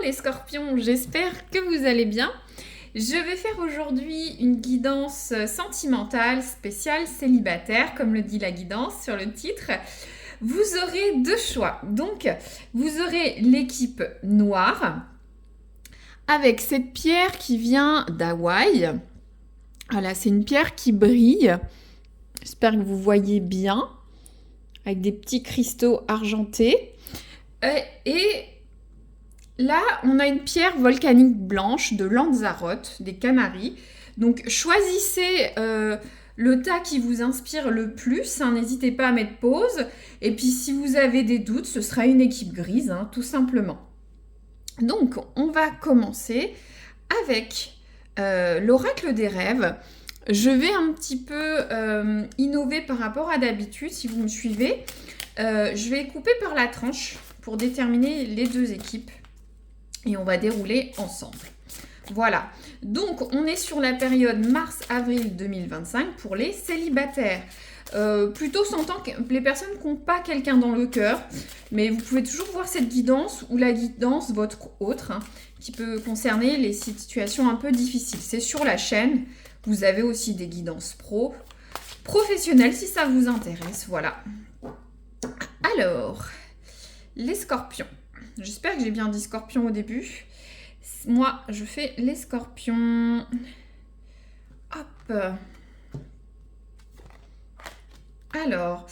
les scorpions, j'espère que vous allez bien. Je vais faire aujourd'hui une guidance sentimentale spéciale célibataire, comme le dit la guidance sur le titre. Vous aurez deux choix. Donc, vous aurez l'équipe noire avec cette pierre qui vient d'Hawaï. Voilà, c'est une pierre qui brille. J'espère que vous voyez bien, avec des petits cristaux argentés. Et là, on a une pierre volcanique blanche de Lanzarote, des Canaries. Donc, choisissez le tas qui vous inspire le plus. N'hésitez pas à mettre pause. Et puis, si vous avez des doutes, ce sera une équipe grise, tout simplement. Donc, on va commencer avec l'oracle des rêves. Je vais un petit peu innover par rapport à d'habitude, si vous me suivez. Je vais couper par la tranche pour déterminer les deux équipes et on va dérouler ensemble. Voilà, donc on est sur la période mars-avril 2025 pour les célibataires. Plutôt s'entend que les personnes qui n'ont pas quelqu'un dans le cœur, mais vous pouvez toujours voir cette guidance ou la guidance votre autre, qui peut concerner les situations un peu difficiles. C'est sur la chaîne, vous avez aussi des guidances professionnelles si ça vous intéresse, voilà. Alors, les scorpions. J'espère que j'ai bien dit scorpion au début. Moi, je fais les scorpions. Hop. Alors,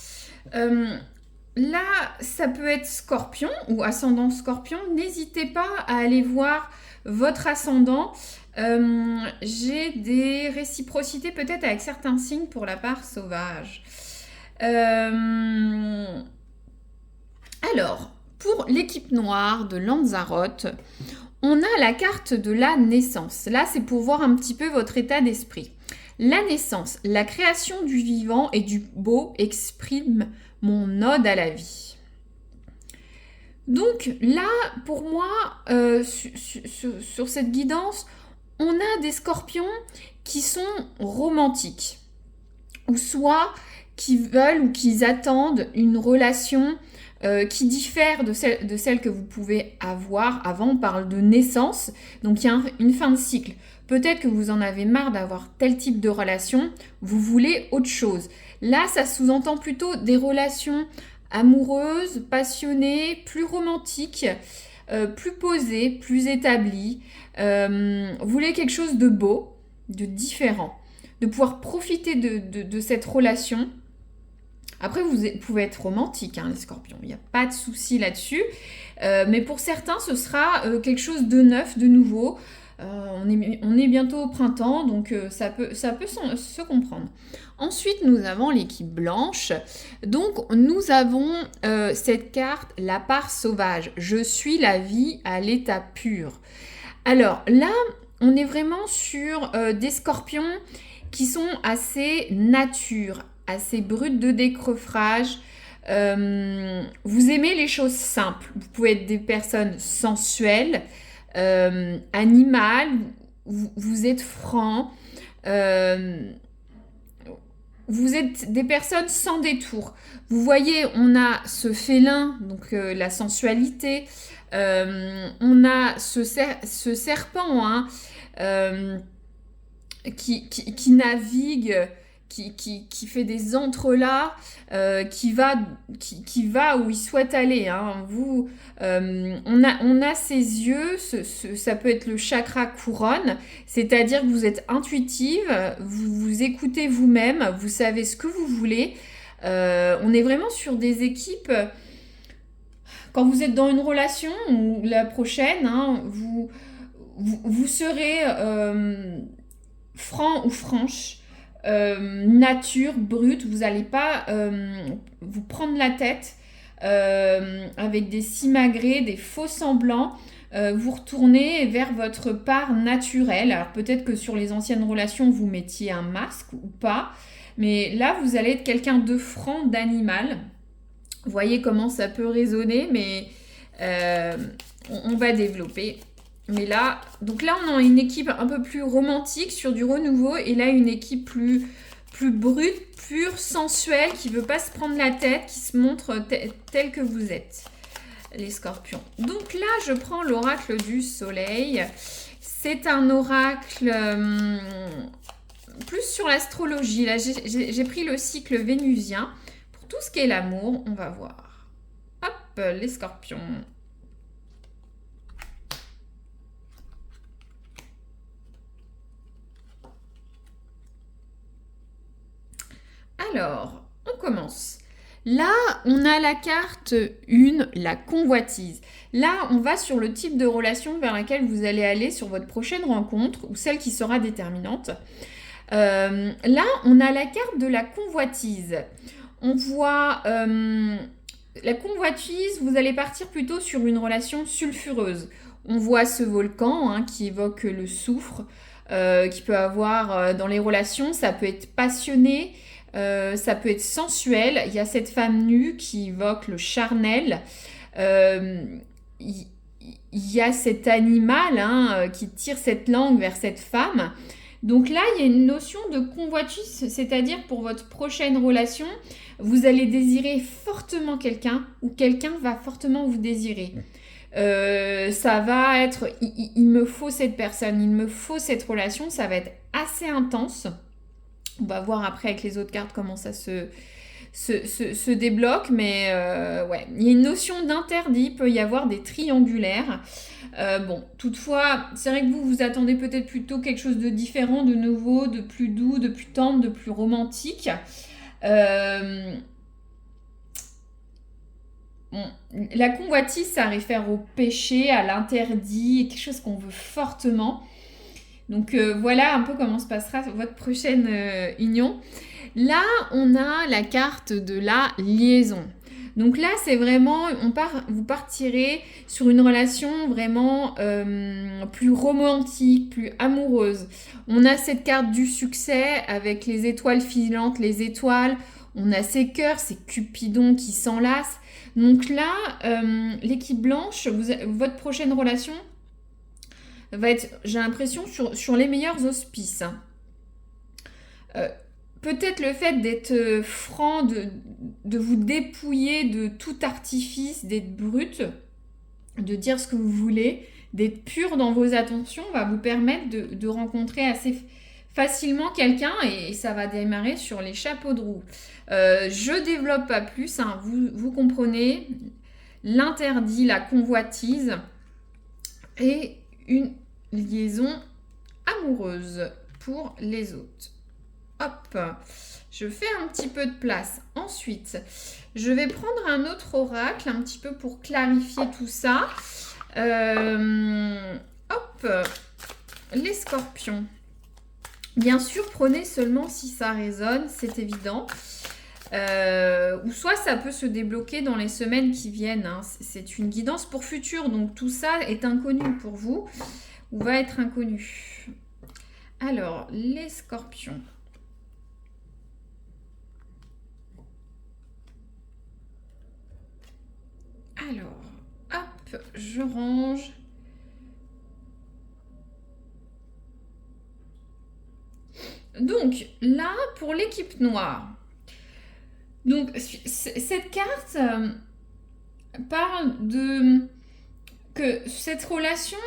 là, ça peut être scorpion ou ascendant scorpion. N'hésitez pas à aller voir votre ascendant. J'ai des réciprocités peut-être avec certains signes pour la part sauvage. Alors, pour l'équipe noire de Lanzarote, on a la carte de la naissance. Là, c'est pour voir un petit peu votre état d'esprit. La naissance, la création du vivant et du beau exprime mon ode à la vie. Donc là, pour moi, sur cette guidance, on a des scorpions qui sont romantiques, ou soit qui veulent ou qui attendent une relation qui diffère de celle que vous pouvez avoir. Avant, on parle de naissance, donc il y a une fin de cycle. Peut-être que vous en avez marre d'avoir tel type de relation, vous voulez autre chose. Là, ça sous-entend plutôt des relations amoureuses, passionnées, plus romantiques, plus posées, plus établies. Vous voulez quelque chose de beau, de différent, de pouvoir profiter de cette relation. Après, vous pouvez être romantique, les scorpions, il n'y a pas de souci là-dessus. Mais pour certains, ce sera quelque chose de neuf, de nouveau. On est bientôt au printemps, donc ça peut se comprendre. Ensuite, nous avons l'équipe blanche. Donc, nous avons cette carte, la part sauvage. Je suis la vie à l'état pur. Alors là, on est vraiment sur des scorpions qui sont assez nature, assez brutes de décroffrage. Vous aimez les choses simples. Vous pouvez être des personnes sensuelles, animales, vous êtes franc, vous êtes des personnes sans détour. Vous voyez, on a ce félin, donc la sensualité, on a ce serpent qui navigue, qui fait des entrelacs, qui va où il souhaite aller. On a ses yeux, ça peut être le chakra couronne, c'est-à-dire que vous êtes intuitive, vous écoutez vous-même, vous savez ce que vous voulez. On est vraiment sur des équipes. Quand vous êtes dans une relation ou la prochaine, vous serez franc ou franche. Nature brute, vous n'allez pas vous prendre la tête avec des simagrées, des faux semblants, vous retournez vers votre part naturelle. Alors peut-être que sur les anciennes relations vous mettiez un masque ou pas, mais là vous allez être quelqu'un de franc, d'animal. Vous voyez comment ça peut résonner, mais on va développer. Mais là, donc là, on a une équipe un peu plus romantique sur du renouveau. Et là, une équipe plus brute, pure, sensuelle, qui ne veut pas se prendre la tête, qui se montre telle que vous êtes. les scorpions. Donc là, je prends l'oracle du soleil. C'est un oracle plus sur l'astrologie. Là, j'ai pris le cycle vénusien. Pour tout ce qui est l'amour, on va voir. Hop, les scorpions. Alors, on commence. Là, on a la carte 1, la convoitise. Là, on va sur le type de relation vers laquelle vous allez aller sur votre prochaine rencontre ou celle qui sera déterminante. Là, on a la carte de la convoitise. On voit la convoitise, vous allez partir plutôt sur une relation sulfureuse. On voit ce volcan hein, qui évoque le soufre, qui peut avoir dans les relations, ça peut être passionné, ça peut être sensuel. Il y a cette femme nue qui évoque le charnel. Il y a cet animal hein, qui tire cette langue vers cette femme. Donc là, il y a une notion de convoitise, c'est-à-dire pour votre prochaine relation, vous allez désirer fortement quelqu'un ou quelqu'un va fortement vous désirer. Ça va être, il me faut cette personne, il me faut cette relation, ça va être assez intense. On va voir après avec les autres cartes comment ça se débloque, mais ouais, il y a une notion d'interdit, il peut y avoir des triangulaires. Bon, toutefois, c'est vrai que vous attendez peut-être plutôt quelque chose de différent, de nouveau, de plus doux, de plus tendre, de plus romantique. Bon, la convoitise, ça réfère au péché, à l'interdit, quelque chose qu'on veut fortement. Donc voilà un peu comment se passera votre prochaine union. Là, on a la carte de la liaison. Donc là, c'est vraiment, vous partirez sur une relation vraiment plus romantique, plus amoureuse. On a cette carte du succès avec les étoiles filantes, les étoiles. On a ces cœurs, ces cupidons qui s'enlacent. Donc là, l'équipe blanche, votre prochaine relation va être, j'ai l'impression, sur les meilleurs auspices. Peut-être le fait d'être franc, de vous dépouiller de tout artifice, d'être brut, de dire ce que vous voulez, d'être pur dans vos attentions, va vous permettre de rencontrer assez facilement quelqu'un et ça va démarrer sur les chapeaux de roue. Je développe pas plus, hein, vous comprenez l'interdit, la convoitise et une liaison amoureuse pour les autres. Hop, je fais un petit peu de place. Ensuite, je vais prendre un autre oracle, un petit peu pour clarifier tout ça. Hop, les scorpions. Bien sûr, prenez seulement si ça résonne, c'est évident. Ou soit ça peut se débloquer dans les semaines qui viennent. Hein. C'est une guidance pour futur, donc tout ça est inconnu pour vous ou va être inconnu. Alors, les scorpions. Alors, hop, je range. Donc, là, pour l'équipe noire. Donc, cette carte parle de que cette relation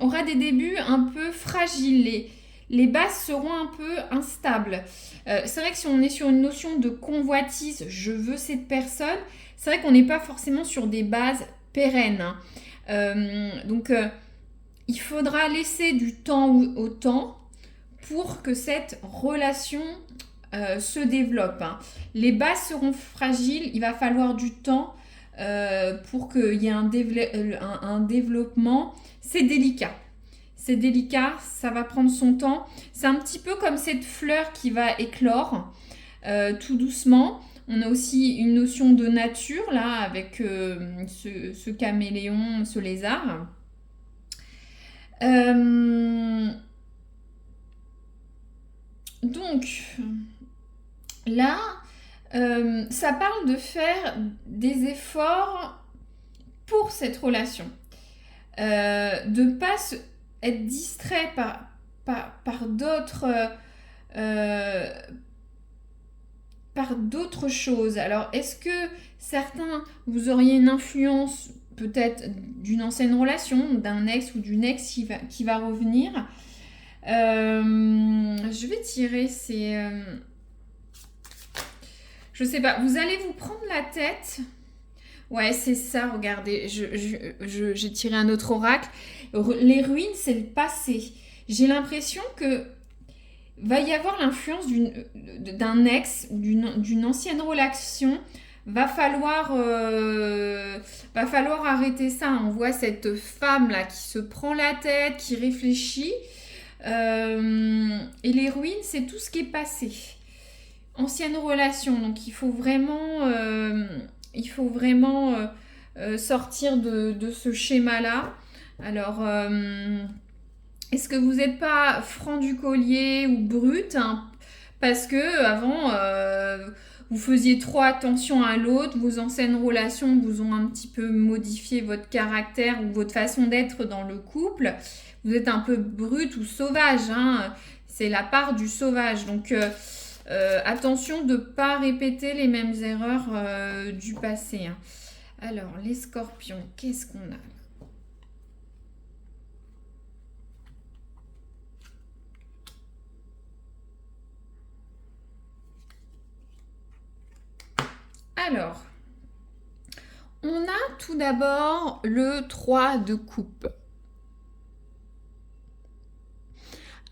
aura des débuts un peu fragiles. Les bases seront un peu instables. C'est vrai que si on est sur une notion de convoitise, je veux cette personne, c'est vrai qu'on n'est pas forcément sur des bases pérennes. Donc, il faudra laisser du temps au temps pour que cette relation se développe. Hein. Les bases seront fragiles, il va falloir du temps pour qu'il y ait un développement. C'est délicat. C'est délicat, ça va prendre son temps. C'est un petit peu comme cette fleur qui va éclore tout doucement. On a aussi une notion de nature là avec ce caméléon, ce lézard. Donc là, ça parle de faire des efforts pour cette relation. De ne pas être distrait par d'autres par d'autres choses. Alors, est-ce que certains, vous auriez une influence peut-être d'une ancienne relation, d'un ex ou d'une ex qui va revenir? Je vais tirer ces... je sais pas, vous allez vous prendre la tête. Ouais, c'est ça, regardez, j'ai tiré un autre oracle. Les ruines, c'est le passé. J'ai l'impression que va y avoir l'influence d'un ex ou d'une ancienne relation. Va falloir arrêter ça. On voit cette femme là qui se prend la tête, qui réfléchit. Et les ruines, c'est tout ce qui est passé. Ancienne relation. Donc il faut vraiment sortir de ce schéma-là. Alors, est-ce que vous n'êtes pas franc du collier ou brut, hein, parce que avant vous faisiez trop attention à l'autre, vos anciennes relations vous ont un petit peu modifié votre caractère ou votre façon d'être dans le couple. Vous êtes un peu brut ou sauvage, hein, c'est la part du sauvage. Donc attention de ne pas répéter les mêmes erreurs du passé. Hein. Alors, les scorpions, qu'est-ce qu'on a ? Alors, on a tout d'abord le 3 de coupe.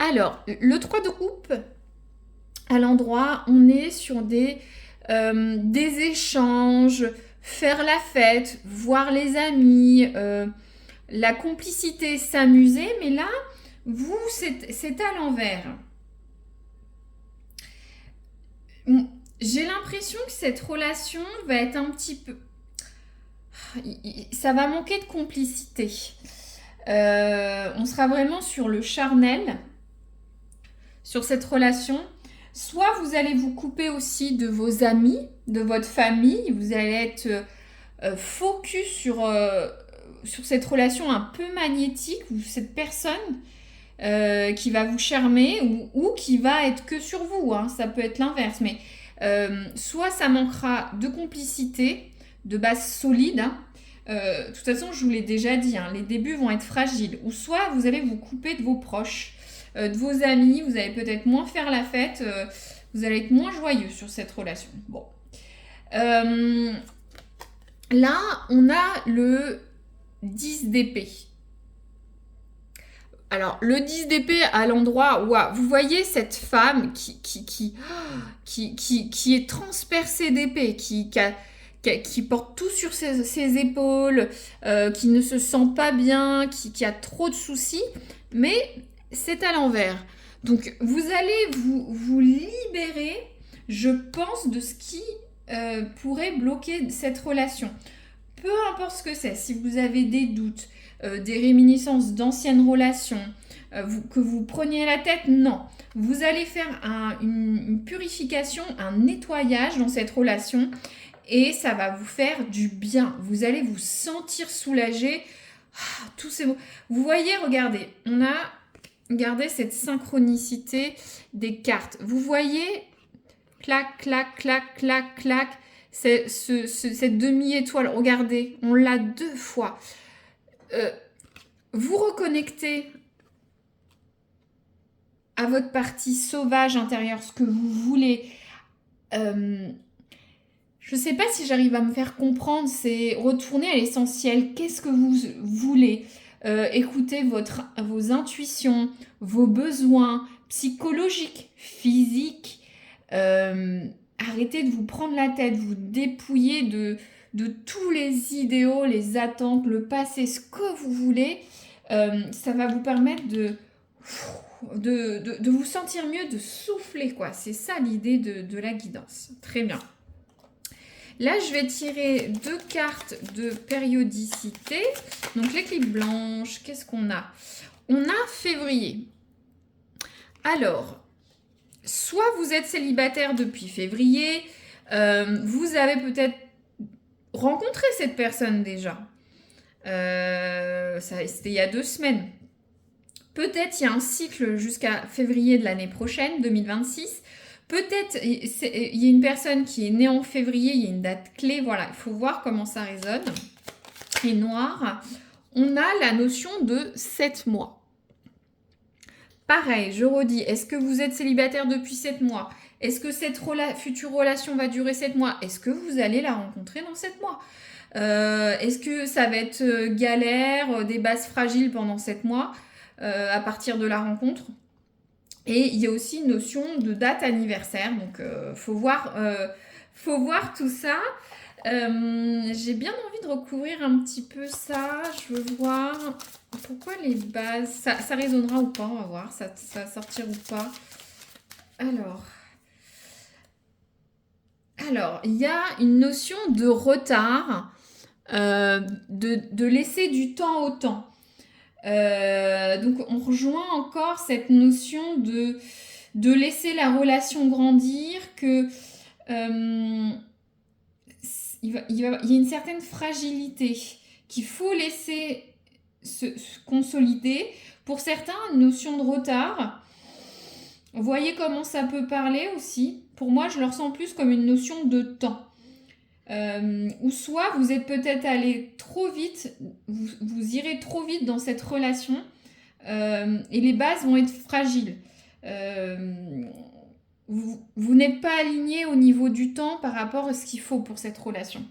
Alors, le 3 de coupe, à l'endroit, on est sur des échanges, faire la fête, voir les amis, la complicité, s'amuser, mais là, vous, c'est à l'envers. J'ai l'impression que cette relation va être un petit peu... Ça va manquer de complicité. On sera vraiment sur le charnel, sur cette relation. Soit vous allez vous couper aussi de vos amis, de votre famille. Vous allez être focus sur cette relation un peu magnétique ou cette personne qui va vous charmer ou qui va être que sur vous. Hein. Ça peut être l'inverse. Mais soit ça manquera de complicité, de base solide. Hein. De toute façon, je vous l'ai déjà dit, hein, les débuts vont être fragiles. Ou soit vous allez vous couper de vos proches, de vos amis. Vous allez peut-être moins faire la fête. Vous allez être moins joyeux sur cette relation. Bon. Là, on a le 10 d'épée. Alors, le 10 d'épée à l'endroit où vous voyez cette femme qui est transpercée d'épée, qui porte tout sur ses épaules, qui ne se sent pas bien, qui a trop de soucis, mais c'est à l'envers. Donc, vous allez vous libérer, je pense, de ce qui pourrait bloquer cette relation. Peu importe ce que c'est, si vous avez des doutes, des réminiscences d'anciennes relations, que vous preniez la tête, non. Vous allez faire une purification, un nettoyage dans cette relation et ça va vous faire du bien. Vous allez vous sentir soulagé. Tous ces mots. Vous voyez, regardez, on a gardé cette synchronicité des cartes. Vous voyez, clac, clac, clac, clac, clac, cette demi-étoile. Regardez, on l'a 2 fois. Vous reconnectez à votre partie sauvage intérieure, ce que vous voulez. Je ne sais pas si j'arrive à me faire comprendre, c'est retourner à l'essentiel. Qu'est-ce que vous voulez? Écoutez vos intuitions, vos besoins psychologiques, physiques. Arrêtez de vous prendre la tête, vous dépouiller de tous les idéaux, les attentes, le passé, ce que vous voulez. Ça va vous permettre de vous sentir mieux, de souffler, quoi. C'est ça l'idée de la guidance. Très bien. Là, je vais tirer 2 cartes de périodicité. Donc, l'éclipse blanche, qu'est-ce qu'on a? On a février. Alors, soit vous êtes célibataire depuis février, vous avez peut-être rencontré cette personne déjà. C'était il y a 2 semaines. Peut-être il y a un cycle jusqu'à février de l'année prochaine, 2026. Peut-être, il y a une personne qui est née en février, il y a une date clé, voilà, il faut voir comment ça résonne. Et noir, on a la notion de 7 mois. Pareil, je redis, est-ce que vous êtes célibataire depuis 7 mois? Est-ce que cette future relation va durer 7 mois? Est-ce que vous allez la rencontrer dans 7 mois? Est-ce que ça va être galère, des bases fragiles pendant 7 mois à partir de la rencontre? Et il y a aussi une notion de date anniversaire, donc faut voir tout ça. J'ai bien envie de recouvrir un petit peu ça. Je veux voir pourquoi les bases. Ça résonnera ou pas, on va voir. Ça va sortir ou pas. Alors, il y a une notion de retard, de laisser du temps au temps. Donc on rejoint encore cette notion de laisser la relation grandir, que il y a une certaine fragilité qu'il faut laisser se consolider. Pour certains, une notion de retard. Vous voyez comment ça peut parler aussi. Pour moi, je le ressens plus comme une notion de temps. Ou soit vous êtes peut-être allé trop vite, vous irez trop vite dans cette relation et les bases vont être fragiles. Vous n'êtes pas aligné au niveau du temps par rapport à ce qu'il faut pour cette relation.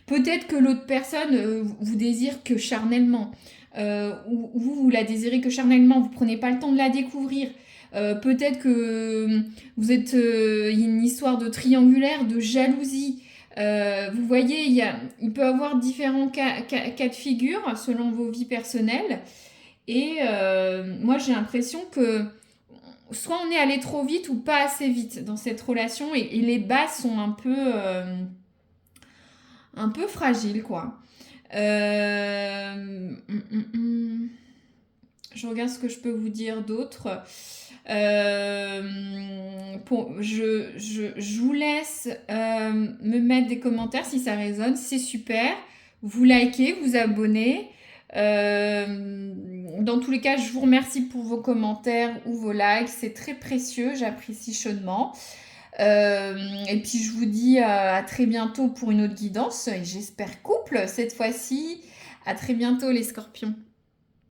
Peut-être que l'autre personne vous désire que charnellement, ou vous la désirez que charnellement, vous ne prenez pas le temps de la découvrir. Peut-être que vous êtes y a une histoire de triangulaire, de jalousie. Vous voyez, il peut y avoir différents cas de figure selon vos vies personnelles. Et moi, j'ai l'impression que soit on est allé trop vite ou pas assez vite dans cette relation. Et les bases sont un peu fragiles, quoi. Je regarde ce que je peux vous dire d'autre. Je vous laisse me mettre des commentaires si ça résonne, c'est super. Vous likez, vous abonnez. Dans tous les cas, je vous remercie pour vos commentaires ou vos likes, c'est très précieux, j'apprécie chaudement. Et puis je vous dis à très bientôt pour une autre guidance, et j'espère couple cette fois-ci. À très bientôt les scorpions.